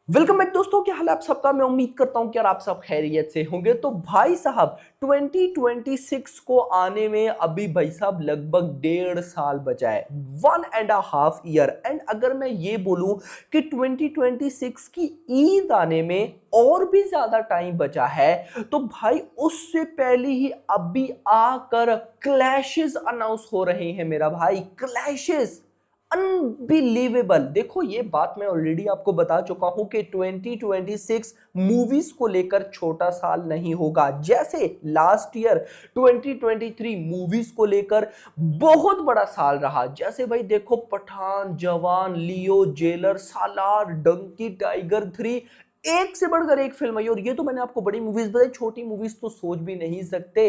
Welcome back दोस्तों, क्या हाल है आप सबका। मैं उम्मीद करता हूं कि यार आप सब खैरियत से होंगे। तो भाई साहब 2026 को आने में अभी भाई साहब लगभग 1.5 साल बचा है, 1.5 ईयर। एंड अगर मैं ये बोलूं कि 2026 की ईद आने में और भी ज्यादा टाइम बचा है, तो भाई उससे पहले ही अभी आकर क्लैशेस अनाउंस हो रहे हैं मेरा भाई। Clashes unbelievable. देखो ये बात मैं ऑलरेडी आपको बता चुका हूं कि 2026 मूवीज को लेकर छोटा साल नहीं होगा। जैसे लास्ट ईयर 2023 मूवीज को लेकर बहुत बड़ा साल रहा। जैसे भाई देखो पठान, जवान, लियो, जेलर, सालार, डंकी, टाइगर 3, एक से बढ़कर एक फिल्म आई। और ये तो मैंने आपको बड़ी मूवीज बताई, छोटी मूवीज तो सोच भी नहीं सकते,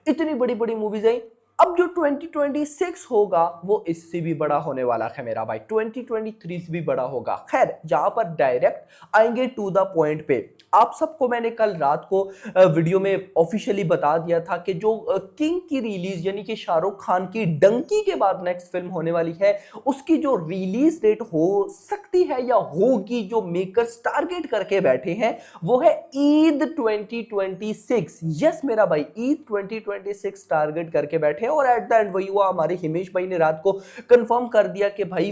इतनी बड़ी बड़ी मूवीज आई। अब जो 2026 होगा वो इससे भी बड़ा होने वाला है मेरा भाई, 2023 से भी बड़ा होगा। खैर जहां पर डायरेक्ट आएंगे टू द पॉइंट पे, आप सबको मैंने कल रात को वीडियो में ऑफिशियली बता दिया था कि जो किंग की रिलीज यानी कि शाहरुख खान की डंकी के बाद नेक्स्ट फिल्म होने वाली है, उसकी जो रिलीज डेट हो सकती है या होगी, जो मेकर्स टारगेट करके बैठे हैं, वो है ईद 2026। यस मेरा भाई, ईद 2026 टारगेट करके बैठे हैं। और एट द एंड वही हुआ, हमारे हिमेश भाई ने रात को कंफर्म कर दिया कि भाई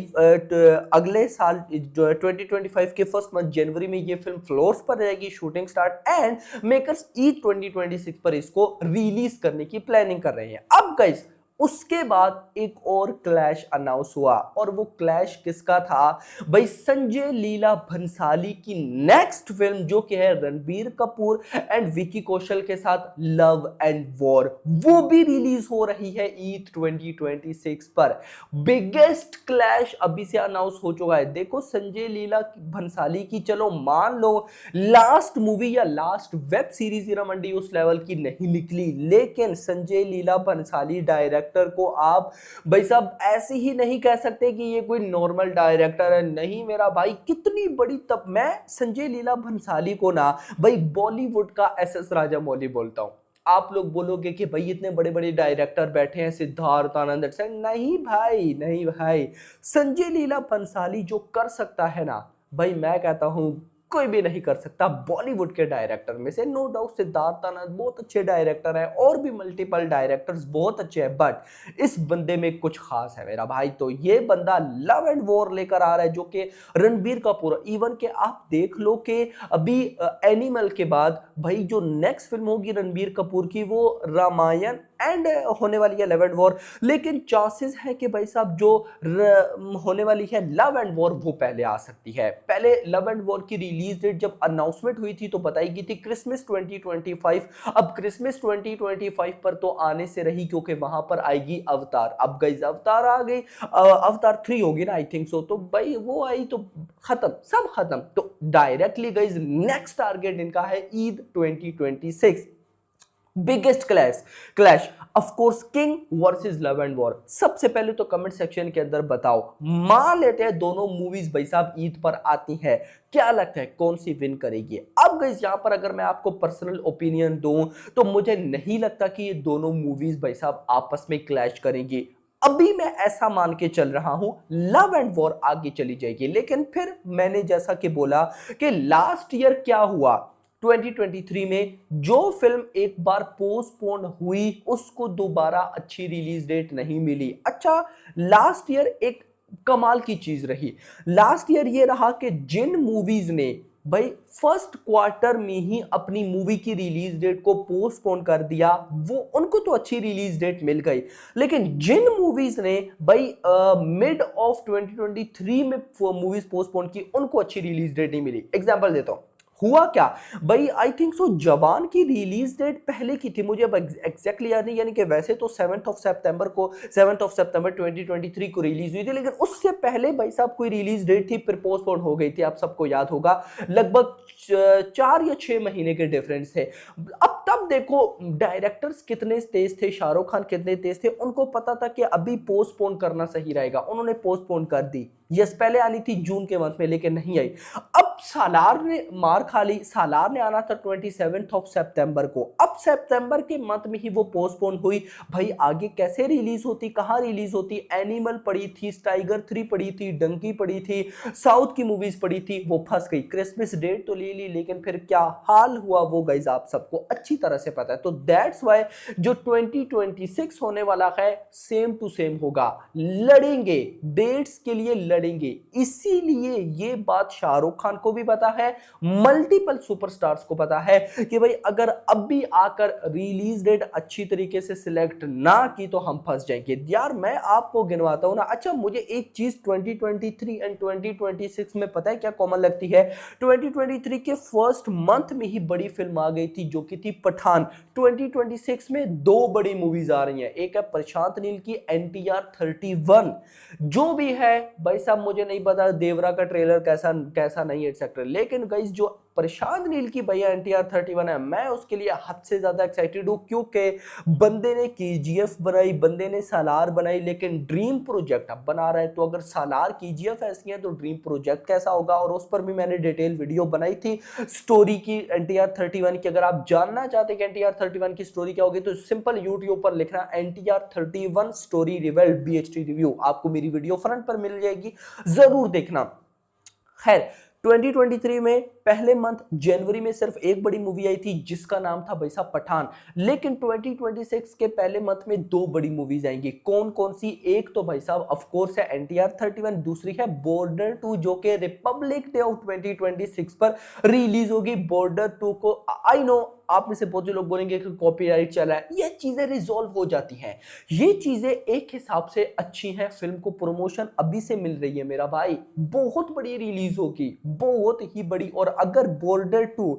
अगले साल 2025 के फर्स्ट मंथ जनवरी में ये फिल्म फ्लोर्स पर रहेगी, shooting start, and makers Eid 2026 पर इसको रिलीज करने की प्लानिंग कर रहे हैं। अब गाइस उसके बाद एक और क्लैश अनाउंस हुआ, और वो क्लैश किसका था भाई? संजय लीला भंसाली की नेक्स्ट फिल्म, जो कि है रणबीर कपूर एंड विकी कौशल के साथ लव एंड वॉर, वो भी रिलीज हो रही है ईद 2026 पर। बिगेस्ट क्लैश अभी से अनाउंस हो चुका है। देखो संजय लीला भंसाली की चलो मान लो लास्ट मूवी या last web series Heera Mandi उस लेवल की नहीं निकली, लेकिन संजय लीला भंसाली डायरेक्टर को आप भाई साहब ऐसे ही नहीं कह सकते कि ये कोई नॉर्मल डायरेक्टर है। नहीं मेरा भाई, कितनी बड़ी, तब मैं संजय लीला भंसाली को ना भाई बॉलीवुड का एसएस राजामौली बोलता हूं। आप लोग बोलोगे कि भाई इतने बड़े बड़े डायरेक्टर बैठे हैं, सिद्धार्थ आनंद से, नहीं भाई, नहीं भाई। संजय लीला भंसाली जो कर सकता है ना भाई, मैं कहता हूं कोई भी नहीं कर सकता बॉलीवुड के डायरेक्टर में से। नो डाउट सिद्धार्थ आनंद बहुत अच्छे डायरेक्टर हैं, और भी मल्टीपल डायरेक्टर्स बहुत अच्छे हैं, बट इस बंदे में कुछ खास है मेरा भाई। तो ये बंदा लव एंड वॉर लेकर आ रहा है, जो कि रणबीर कपूर, इवन के आप देख लो कि अभी एनिमल के बाद भाई जो नेक्स्ट फिल्म होगी रणबीर कपूर की, वो रामायण एंड होने वाली है लव एंड वॉर। लेकिन चांसेस है कि भाई साहब जो होने वाली है लव एंड वॉर वो पहले आ सकती है। पहले लव एंड वॉर की रिलीज डेट जब अनाउंसमेंट हुई थी तो बताई गई थी क्रिसमस 2025। अब क्रिसमस 2025 पर तो आने से रही, क्योंकि वहां पर आएगी अवतार। अब गाइस अवतार आ गई, अवतार 3 होगी ना आई थिंक सो, तो भाई वो आई तो खत्म, सब खत्म। तो डायरेक्टली गाइस नेक्स्ट टारगेट इनका है Eid 2026। Biggest clash clash of course king versus love and war. सबसे पहले तो कमेंट सेक्शन के अंदर बताओ, मान लेते हैं दोनों मूवीज भाई साहब ईद पर आती है, क्या लगता है कौन सी विन करेगी? अब गाइस यहां पर अगर मैं आपको पर्सनल ओपिनियन दूं, तो मुझे नहीं लगता कि ये दोनों मूवीज भाई साहब आपस में क्लैश करेंगी। अभी मैं ऐसा मान के चल रहा हूं लव एंड वॉर आगे चली जाएगी। लेकिन फिर मैंने जैसा कि बोला कि लास्ट ईयर क्या हुआ, 2023 में जो फिल्म एक बार पोस्टपोन हुई उसको दोबारा अच्छी रिलीज डेट नहीं मिली। अच्छा, लास्ट ईयर एक कमाल की चीज रही, लास्ट ईयर ये रहा कि जिन मूवीज ने भाई फर्स्ट क्वार्टर में ही अपनी मूवी की रिलीज डेट को पोस्टपोन कर दिया, वो उनको तो अच्छी रिलीज डेट मिल गई। लेकिन जिन मूवीज ने भाई मिड ऑफ 2023 में मूवीज पोस्टपोन की, उनको अच्छी रिलीज डेट नहीं मिली। एग्जांपल देता हूं, हुआ क्या भाई, आई थिंक सो जवान की रिलीज डेट पहले की थी, मुझे अब एग्जैक्टली याद नहीं, यानी कि वैसे तो 7 सितंबर 2023 को रिलीज हुई थी, लेकिन उससे पहले भाई साहब कोई रिलीज डेट थी, फिर पोस्टपोन हो गई थी। आप सबको याद होगा, लगभग 4 या 6 महीने के डिफरेंस थे। अब तब देखो डायरेक्टर्स कितने तेज थे, शाहरुख खान कितने तेज थे, उनको पता था कि अभी पोस्टपोन करना सही रहेगा, उन्होंने पोस्टपोन कर दी। यस, पहले आनी थी जून के मंथ में लेकिन नहीं आई। अब सालार ने मार खा ली, सालार ने आना था 27 सितंबर को, अब सितंबर के मंथ में ही वो पोस्टपोन हुई। भाई आगे कैसे रिलीज होती, कहाँ रिलीज होती? एनिमल पड़ी थी, टाइगर 3 पड़ी थी, डंकी पड़ी थी, साउथ की मूवीज पड़ी थी, वो फंस गई। क्रिसमस डेट तो ले ली लेकिन फिर क्या हाल हुआ वो गाइस आप सबको अच्छी तरह से पता है। तो दैट्स वाई जो 2026 होने वाला है सेम टू सेम होगा, लड़ेंगे डेट्स के लिए लड़ेंगे। इसीलिए ये बात शाहरुख खान को भी पता है, मल्टीपल सुपरस्टार्स को पता है कि भाई अगर अब भी आकर रिलीज डेट अच्छी तरीके से सिलेक्ट ना की तो हम फंस जाएंगे। यार मैं आपको गिनवाता हूं ना। अच्छा मुझे एक चीज 2023 एंड 2026 में पता है क्या कॉमन लगती है? 2023 के फर्स्ट मंथ में ही बड़ी फिल्म आ गई थी जो कि थी पठान। 2026 में दो बड़ी मूवीज आ रही हैं, एक है प्रशांत नील की NTR 31, जो भी है भाई साहब मुझे नहीं पता देवरा का ट्रेलर कैसा कैसा नहीं है एक्सेट्रा, लेकिन गाइस जो प्रशांत नील की भैया NTR 31 है मैं उसके लिए हद से ज्यादा एक्साइटेड हूं, क्योंकि बंदे ने KGF बनाई, बंदे ने सालार बनाई, लेकिन ड्रीम प्रोजेक्ट अब बना रहा है। तो अगर सालार KGF ऐसी है तो ड्रीम प्रोजेक्ट कैसा होगा? और उस पर भी मैंने डिटेल वीडियो बनाई थी स्टोरी की NTR 31 की। अगर आप जानना चाहते हैं कि NTR 31 की स्टोरी क्या होगी तो सिंपल यूट्यूब पर लिखना NTR 31 story revelled BHT review, आपको मेरी वीडियो फ्रंट पर मिल जाएगी, जरूर देखना। खैर 2023 में पहले मंथ जनवरी में सिर्फ एक बड़ी मूवी आई थी जिसका नाम था भाई साहब पठान, लेकिन 2026 के पहले मंथ में दो बड़ी मूवीज आएंगी। कौन कौन सी? एक तो भाई साहब ऑफ कोर्स है NTR 31, दूसरी है बॉर्डर 2 जो कि रिपब्लिक डे ऑफ 2026 पर रिलीज होगी। बॉर्डर 2 को आई नो आप में से बहुत से लोग बोलेंगे कि कॉपीराइट चला है, ये चीजें रिजॉल्व हो जाती हैं, ये चीजें एक हिसाब से अच्छी हैं। फिल्म को प्रमोशन अभी से मिल रही है मेरा भाई, बहुत बड़ी रिलीज होगी, बहुत ही बड़ी। और अगर बॉर्डर 2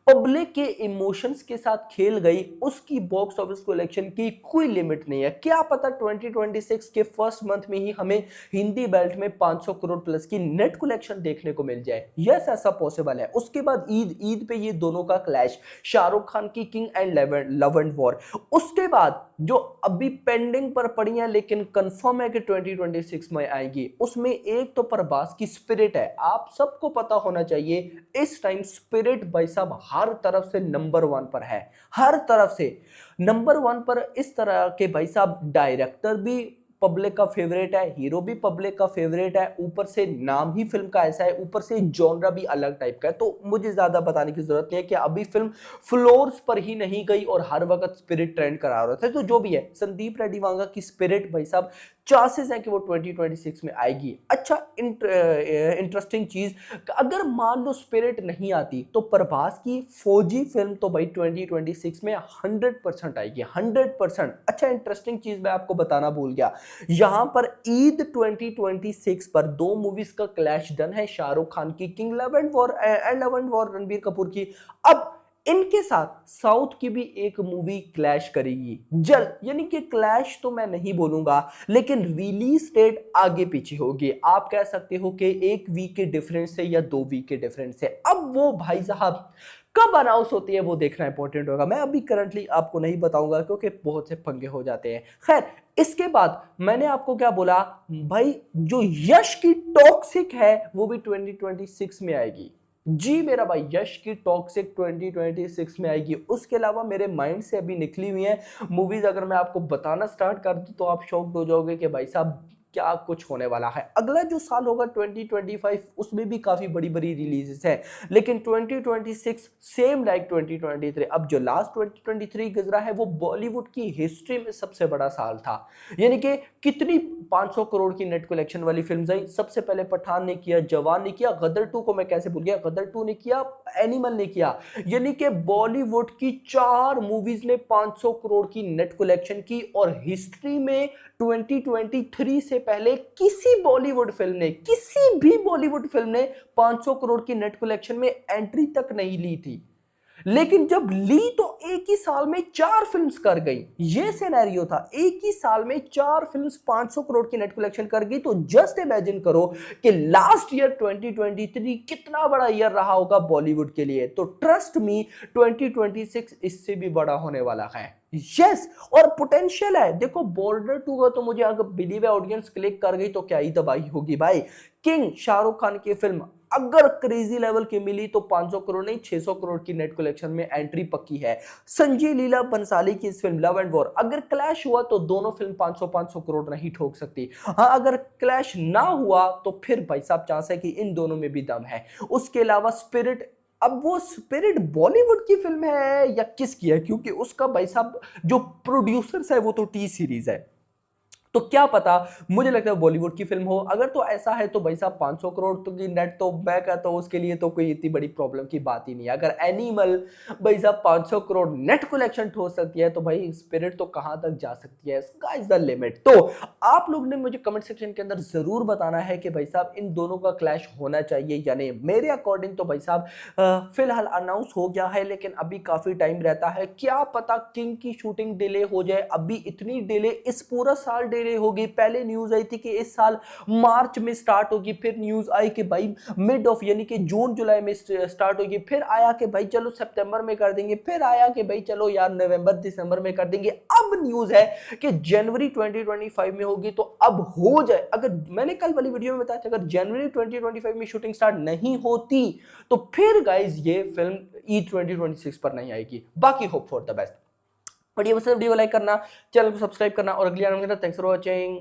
पब्लिक के इमोशंस के साथ खेल गई, उसकी बॉक्स ऑफिस कलेक्शन की कोई लिमिट नहीं है। क्या पता 2026 के फर्स्ट मंथ में ही हमें हिंदी बेल्ट में 500 करोड़ प्लस की नेट कलेक्शन देखने को मिल जाए। यस ऐसा पॉसिबल है। उसके बाद ईद पे ये दोनों का क्लैश, शाहरुख खान की king and love and war. उसके बाद जो अभी पेंडिंग पर पड़ी है लेकिन कंफर्म है कि 2026 में आएगी, उसमें एक तो प्रभास की स्पिरिट है। आप सबको पता होना चाहिए इस टाइम स्पिरिट भाई साहब हर तरफ से नंबर 1 पर है, हर तरफ से नंबर 1 पर। इस तरह के भाई साहब डायरेक्टर भी पब्लिक का फेवरेट है, हीरो भी पब्लिक का फेवरेट है, ऊपर से नाम ही फिल्म का ऐसा है, ऊपर से जॉनरा भी अलग टाइप का है। तो मुझे ज्यादा बताने की जरूरत नहीं है कि अभी फिल्म फ्लोर्स पर ही नहीं गई और हर वक्त स्पिरिट ट्रेंड करा रहा था। तो जो भी है संदीप रेड्डी वांगा की स्पिरिट भाई साहब चांसेस है कि वो 2026 में आएगी। अच्छा इंटरेस्टिंग चीज, अगर मान लो स्पिरिट नहीं आती तो प्रभास की फौजी फिल्म तो भाई 2026 में 100% आएगी, 100%। अच्छा इंटरेस्टिंग चीज मैं आपको बताना भूल गया, यहां पर ईद 2026 पर दो मूवीज का क्लैश डन है, शाहरुख खान की king love and war Ranbir Kapoor की। अब इनके साथ साउथ की भी एक मूवी क्लैश करेगी जल्द, यानी कि क्लैश तो मैं नहीं बोलूंगा लेकिन रिलीज डेट आगे पीछे होगी। आप कह सकते हो कि 1 वीक के डिफरेंस से या 2 वीक के डिफरेंस से। अब वो भाई साहब कब अनाउंस होती है वो देखना इंपॉर्टेंट होगा, मैं अभी करंटली आपको नहीं बताऊंगा क्योंकि बहुत से पंगे हो जाते हैं। खैर इसके बाद मैंने आपको क्या बोला भाई, जो यश की टॉक्सिक है वो भी 2026 में आएगी। जी मेरा भाई, यश की टॉक्सिक 2026 में आएगी। उसके अलावा मेरे माइंड से अभी निकली हुई है मूवीज, अगर मैं आपको बताना स्टार्ट कर दूं तो आप शॉक्ड हो जाओगे कि भाई साहब क्या कुछ होने वाला है। अगला जो साल होगा 2025 उसमें भी काफी बड़ी बड़ी रिलीजेस है, लेकिन 2026 सेम लाइक 2023। अब जो लास्ट 2023 गुजरा है वो बॉलीवुड की हिस्ट्री में सबसे बड़ा साल था, यानी कि कितनी 500 करोड़ की नेट कलेक्शन वाली फिल्म आई। सबसे पहले पठान ने किया, जवान ने किया, गदर 2 को मैं कैसे भूल गया, गदर 2 ने किया, एनिमल ने किया, यानी कि बॉलीवुड की 4 मूवीज ने 500 करोड़ की नेट कलेक्शन की। और हिस्ट्री में 2023 से पहले किसी भी बॉलीवुड फिल्म ने 500 करोड़ की नेट कलेक्शन में एंट्री तक नहीं ली थी। लेकिन जब ली तो एक ही साल में 4 फिल्म्स कर गई, ये सिनेरियो था, एक ही साल में 4 फिल्म्स 500 करोड़ की नेट कलेक्शन कर गई। तो जस्ट इमेजिन करो कि लास्ट ईयर 2023 कितना बड़ा ईयर रहा होगा बॉलीवुड के लिए। तो ट्रस्ट मी 2026 इससे भी बड़ा होने वाला है। यस, और पोटेंशियल है। देखो बॉर्डर 2 का तो मुझे अगर बिलीव है ऑडियंस क्लिक कर गई तो क्या ही तबाही होगी भाई। किंग शाहरुख खान की फिल्म अगर क्रेजी लेवल की मिली तो 500 करोड़ नहीं 600 करोड़ की नेट कलेक्शन में एंट्री पक्की है। संजय लीला बंसाली की इस फिल्म लव एंड वॉर अगर क्लैश हुआ तो दोनों फिल्म 500 करोड़ नहीं ठोक सकती। हाँ, अगर क्लैश ना हुआ तो फिर भाई साहब चांस है कि इन दोनों में भी दम है। उसके अलावा स्पिरिट, अब वो स्पिरिट बॉलीवुड की फिल्म है या किसकी है, क्योंकि उसका भाई साहब जो प्रोड्यूसर्स है वो तो टी सीरीज है, तो क्या पता, मुझे लगता है बॉलीवुड की फिल्म हो। अगर तो ऐसा है तो भाई साहब 500 करोड़ तो की नेट तो मैं कहता हूं उसके लिए तो कोई इतनी बड़ी प्रॉब्लम की बात ही नहीं है। अगर एनिमल भाई साहब 500 करोड़ नेट कलेक्शन ठोक सकती है तो भाई स्पिरिट तो कहां तक जा सकती है, स्काई इज द लिमिट। तो आप लोग ने मुझे कमेंट सेक्शन के अंदर जरूर बताना है कि भाई साहब इन दोनों का क्लैश होना चाहिए या नहीं। मेरे अकॉर्डिंग तो भाई साहब फिलहाल अनाउंस हो गया है, लेकिन अभी काफी टाइम रहता है, क्या पता किंग की शूटिंग डिले हो जाए। अभी इतनी डिले इस पूरा साल डिले होगी। पहले न्यूज आई थी कि इस साल मार्च में स्टार्ट होगी, फिर न्यूज आई कि भाई मिड ऑफ यानी कि जून जुलाई में स्टार्ट होगी, फिर आया कि भाई चलो सितंबर में कर देंगे, फिर आया कि भाई चलो यार नवंबर दिसंबर में कर देंगे। अब न्यूज है कि जनवरी 2025 में होगी। तो अब हो जाए, अगर मैंने कल वाली वीडियो में बताया था अगर जनवरी 2025 में शूटिंग स्टार्ट नहीं होती तो फिर गाइस ये फिल्म E 2026 पर नहीं आएगी। बाकी hope for the best. Video को लाइक करना, चैनल को सब्सक्राइब करना और अगली वीडियो में थैंक्स फॉर वॉचिंग।